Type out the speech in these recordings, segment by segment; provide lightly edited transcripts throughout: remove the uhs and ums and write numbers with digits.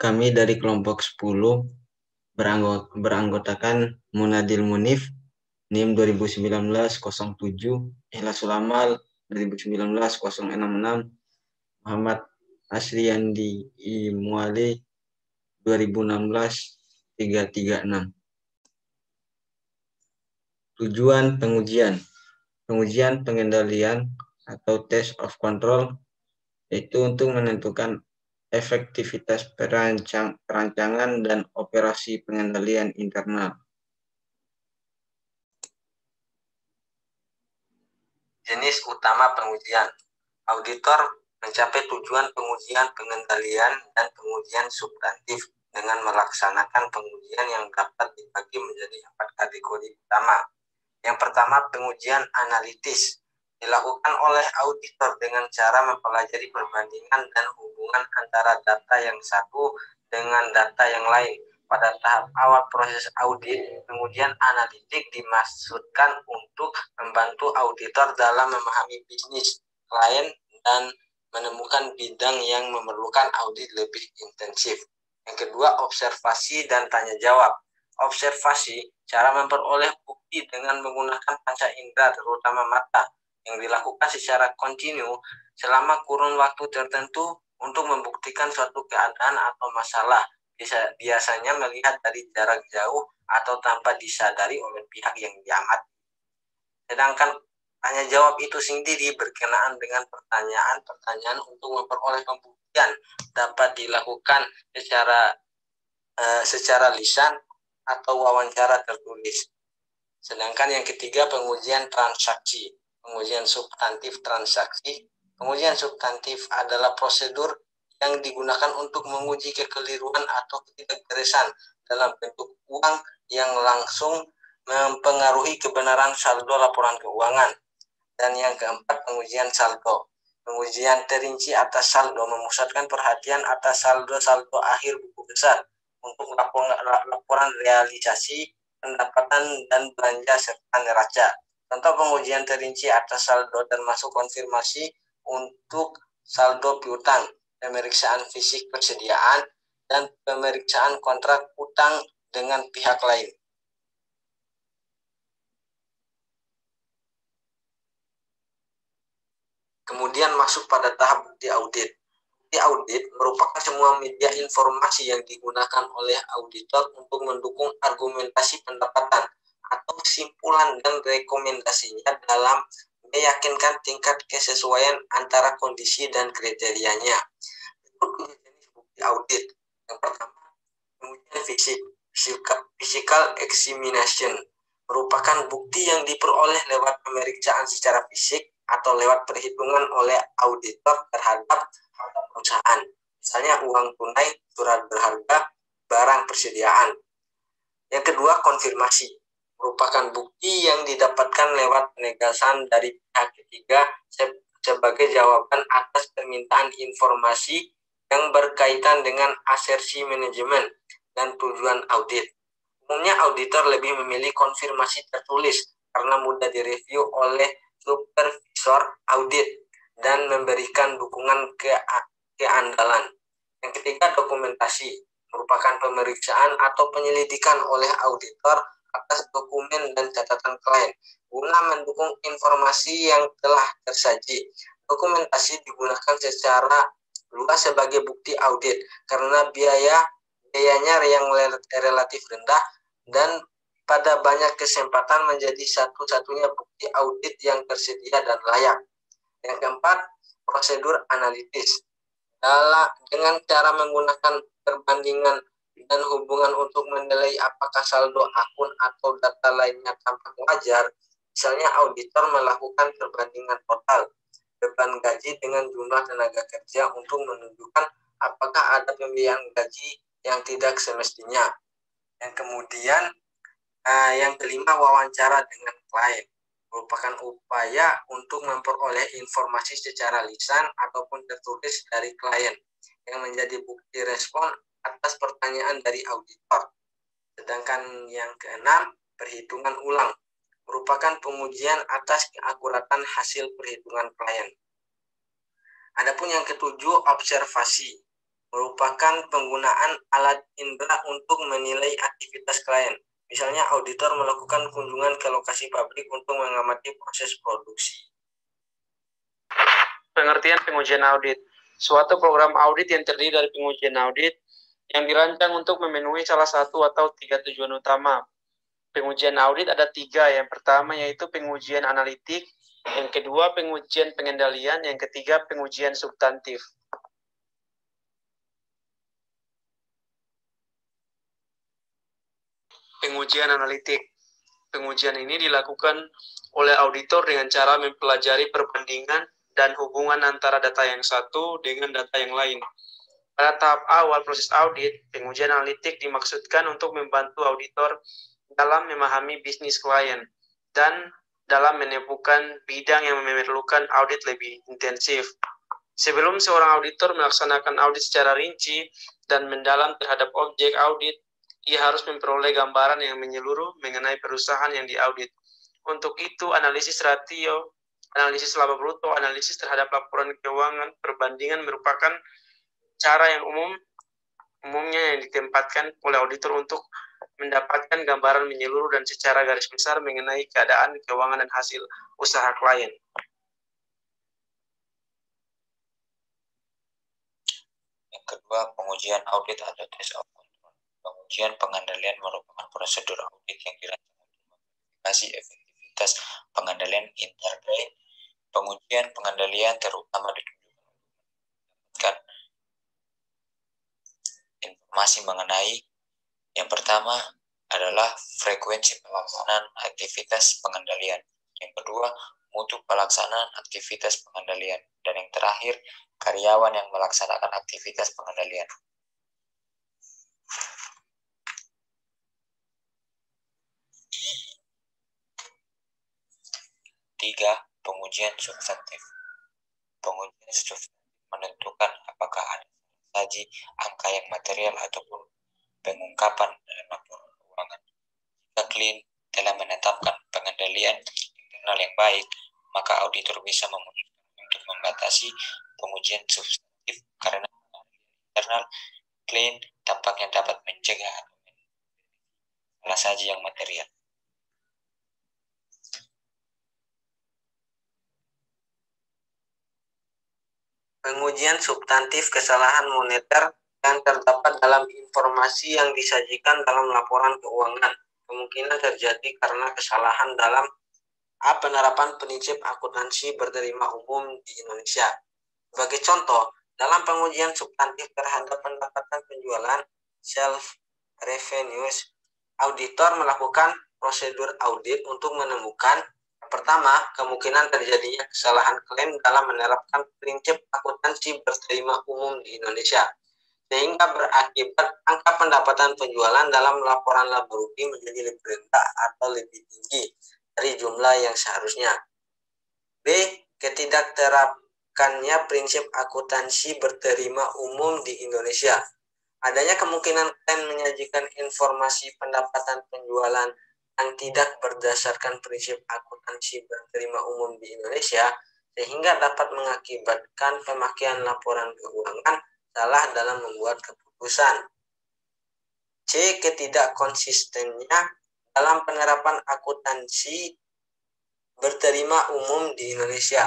kami dari kelompok 10 beranggotakan Munadil Munif, NIM 2019-07, Ikhlasul Amal 2019-066, Muhammad Asriyandi Muali 2016-336. Tujuan pengujian. Pengujian pengendalian atau test of control yaitu untuk menentukan efektivitas perancangan dan operasi pengendalian internal. Jenis utama pengujian. Auditor mencapai tujuan pengujian pengendalian dan pengujian substantif dengan melaksanakan pengujian yang dapat dibagi menjadi 4 kategori utama. Yang pertama, pengujian analitis. Dilakukan oleh auditor dengan cara mempelajari perbandingan dan hubungan antara data yang satu dengan data yang lain. Pada tahap awal proses audit, pengujian analitik dimaksudkan untuk membantu auditor dalam memahami bisnis klien dan menemukan bidang yang memerlukan audit lebih intensif. Yang kedua, observasi dan tanya jawab. Observasi, cara memperoleh bukti dengan menggunakan panca indera terutama mata, yang dilakukan secara kontinu selama kurun waktu tertentu untuk membuktikan suatu keadaan atau masalah, biasanya melihat dari jarak jauh atau tanpa disadari oleh pihak yang diamati. Sedangkan tanya jawab itu sendiri berkenaan dengan pertanyaan untuk memperoleh pembuktian, dapat dilakukan secara lisan atau wawancara tertulis. Sedangkan yang ketiga, pengujian transaksi. Pengujian substantif transaksi. Pengujian substantif adalah prosedur yang digunakan untuk menguji kekeliruan atau ketidakberesan dalam bentuk uang yang langsung mempengaruhi kebenaran saldo laporan keuangan. Dan yang keempat, pengujian saldo. Pengujian terinci atas saldo memusatkan perhatian atas saldo-saldo akhir buku besar untuk laporan realisasi, pendapatan, dan belanja serta neraca. Contoh pengujian terinci atas saldo termasuk konfirmasi untuk saldo piutang, pemeriksaan fisik persediaan, dan pemeriksaan kontrak utang dengan pihak lain. Kemudian masuk pada tahap bukti audit. Bukti audit merupakan semua media informasi yang digunakan oleh auditor untuk mendukung argumentasi pendapatan atau kesimpulan dan rekomendasinya dalam meyakinkan tingkat kesesuaian antara kondisi dan kriterianya. Berikut jenis bukti audit. Yang pertama, pengujian fisik, physical examination, merupakan bukti yang diperoleh lewat pemeriksaan secara fisik atau lewat perhitungan oleh auditor terhadap harta perusahaan. Misalnya uang tunai, surat berharga, barang persediaan. Yang kedua, konfirmasi, merupakan bukti yang didapatkan lewat penegasan dari pihak ketiga sebagai jawaban atas permintaan informasi yang berkaitan dengan asersi manajemen dan tujuan audit. Umumnya auditor lebih memilih konfirmasi tertulis karena mudah direview oleh supervisor audit dan memberikan dukungan keandalan. Yang ketiga, dokumentasi, merupakan pemeriksaan atau penyelidikan oleh auditor atas dokumen dan catatan klien guna mendukung informasi yang telah tersaji. Dokumentasi digunakan secara luas sebagai bukti audit karena biayanya yang relatif rendah dan pada banyak kesempatan menjadi satu-satunya bukti audit yang tersedia dan layak. Yang keempat, prosedur analitis. Dengan cara menggunakan perbandingan dan hubungan untuk menilai apakah saldo akun atau data lainnya tampak wajar, misalnya auditor melakukan perbandingan total beban gaji dengan jumlah tenaga kerja untuk menunjukkan apakah ada pembiayaan gaji yang tidak semestinya. Yang kemudian, yang kelima, wawancara dengan klien, merupakan upaya untuk memperoleh informasi secara lisan ataupun tertulis dari klien yang menjadi bukti respon atas pertanyaan dari auditor. Sedangkan yang keenam, perhitungan ulang, merupakan pengujian atas keakuratan hasil perhitungan klien. Adapun yang ketujuh, observasi, merupakan penggunaan alat indera untuk menilai aktivitas klien. Misalnya, auditor melakukan kunjungan ke lokasi pabrik untuk mengamati proses produksi. Pengertian pengujian audit. Suatu program audit yang terdiri dari pengujian audit yang dirancang untuk memenuhi salah satu atau tiga tujuan utama. Pengujian audit ada tiga. Yang pertama yaitu pengujian analitik, yang kedua pengujian pengendalian, yang ketiga pengujian substantif. Pengujian analitik. Pengujian ini dilakukan oleh auditor dengan cara mempelajari perbandingan dan hubungan antara data yang satu dengan data yang lain. Pada tahap awal proses audit, pengujian analitik dimaksudkan untuk membantu auditor dalam memahami bisnis klien dan dalam menemukan bidang yang memerlukan audit lebih intensif. Sebelum seorang auditor melaksanakan audit secara rinci dan mendalam terhadap objek audit, ia harus memperoleh gambaran yang menyeluruh mengenai perusahaan yang diaudit. Untuk itu, analisis rasio, analisis laba bruto, analisis terhadap laporan keuangan, perbandingan merupakan cara yang umumnya yang ditempatkan oleh auditor untuk mendapatkan gambaran menyeluruh dan secara garis besar mengenai keadaan keuangan dan hasil usaha klien. Yang kedua, pengujian audit atau test of control. Pengujian pengendalian merupakan prosedur audit yang dirancang untuk memverifikasi efektivitas pengendalian interklien. Pengujian pengendalian terutama ditujukan untuk mendapatkan informasi mengenai yang pertama adalah frekuensi pelaksanaan aktivitas pengendalian. Yang kedua, mutu pelaksanaan aktivitas pengendalian. Dan yang terakhir, karyawan yang melaksanakan aktivitas pengendalian. Tiga, pengujian substantif. Pengujian substantif menentukan apakah ada saji angka yang material ataupun pengungkapan dalam laporan keuangan. Jika klien telah menetapkan pengendalian internal yang baik, maka auditor bisa memutuskan untuk membatasi pengujian substantif karena internal klien tampaknya dapat mencegah salah saji yang material. Pengujian substantif kesalahan moneter yang terdapat dalam informasi yang disajikan dalam laporan keuangan kemungkinan terjadi karena kesalahan dalam penerapan prinsip akuntansi berterima umum di Indonesia. Sebagai contoh, dalam pengujian substantif terhadap pendapatan penjualan self revenues, auditor melakukan prosedur audit untuk menemukan pertama, kemungkinan terjadinya kesalahan klaim dalam menerapkan prinsip akuntansi berterima umum di Indonesia, sehingga berakibat angka pendapatan penjualan dalam laporan laba rugi menjadi lebih rendah atau lebih tinggi dari jumlah yang seharusnya. B. Ketidakterapkannya prinsip akuntansi berterima umum di Indonesia. Adanya kemungkinan klaim menyajikan informasi pendapatan penjualan yang tidak berdasarkan prinsip akuntansi berterima umum di Indonesia, sehingga dapat mengakibatkan pemakaian laporan keuangan salah dalam membuat keputusan. C. Ketidakkonsistennya dalam penerapan akuntansi berterima umum di Indonesia.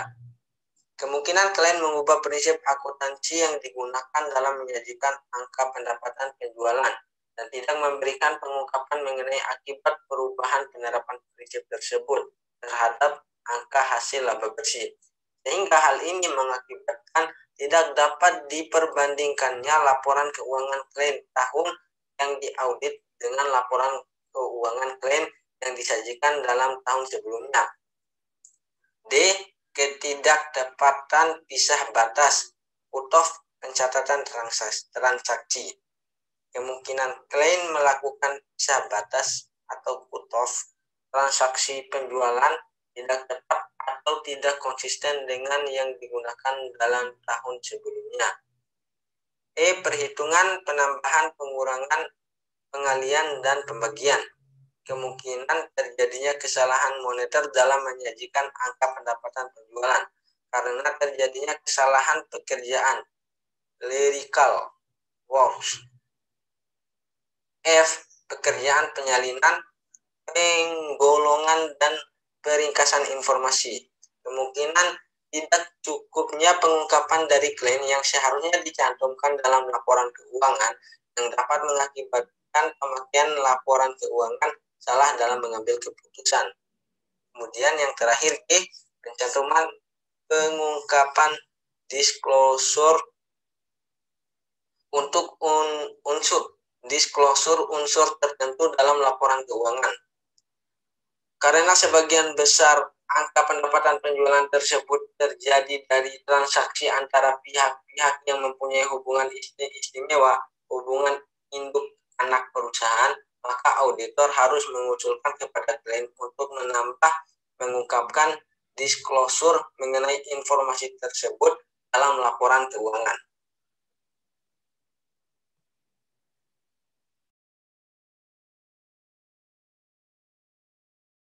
Kemungkinan klien mengubah prinsip akuntansi yang digunakan dalam menyajikan angka pendapatan penjualan dan tidak memberikan pengungkapan mengenai akibat perubahan penerapan prinsip tersebut terhadap angka hasil laba bersih. Sehingga hal ini mengakibatkan tidak dapat diperbandingkannya laporan keuangan klien tahun yang diaudit dengan laporan keuangan klien yang disajikan dalam tahun sebelumnya. D. Ketidakdapatan pisah batas (cut-off) pencatatan transaksi. Kemungkinan klien melakukan pisah batas atau cut-off transaksi penjualan tidak tepat atau tidak konsisten dengan yang digunakan dalam tahun sebelumnya. E. Perhitungan penambahan, pengurangan, pengalian, dan pembagian. Kemungkinan terjadinya kesalahan moneter dalam menyajikan angka pendapatan penjualan karena terjadinya kesalahan pekerjaan clerical works. F. Pekerjaan penyalinan, penggolongan, dan peringkasan informasi. Kemungkinan tidak cukupnya pengungkapan dari klien yang seharusnya dicantumkan dalam laporan keuangan yang dapat mengakibatkan pemakaian laporan keuangan salah dalam mengambil keputusan. Kemudian yang terakhir G. Pencantuman pengungkapan disclosure untuk unsur tertentu dalam laporan keuangan. Karena sebagian besar angka pendapatan penjualan tersebut terjadi dari transaksi antara pihak-pihak yang mempunyai hubungan istimewa, hubungan induk anak perusahaan, maka auditor harus mengusulkan kepada klien untuk mengungkapkan disclosure mengenai informasi tersebut dalam laporan keuangan.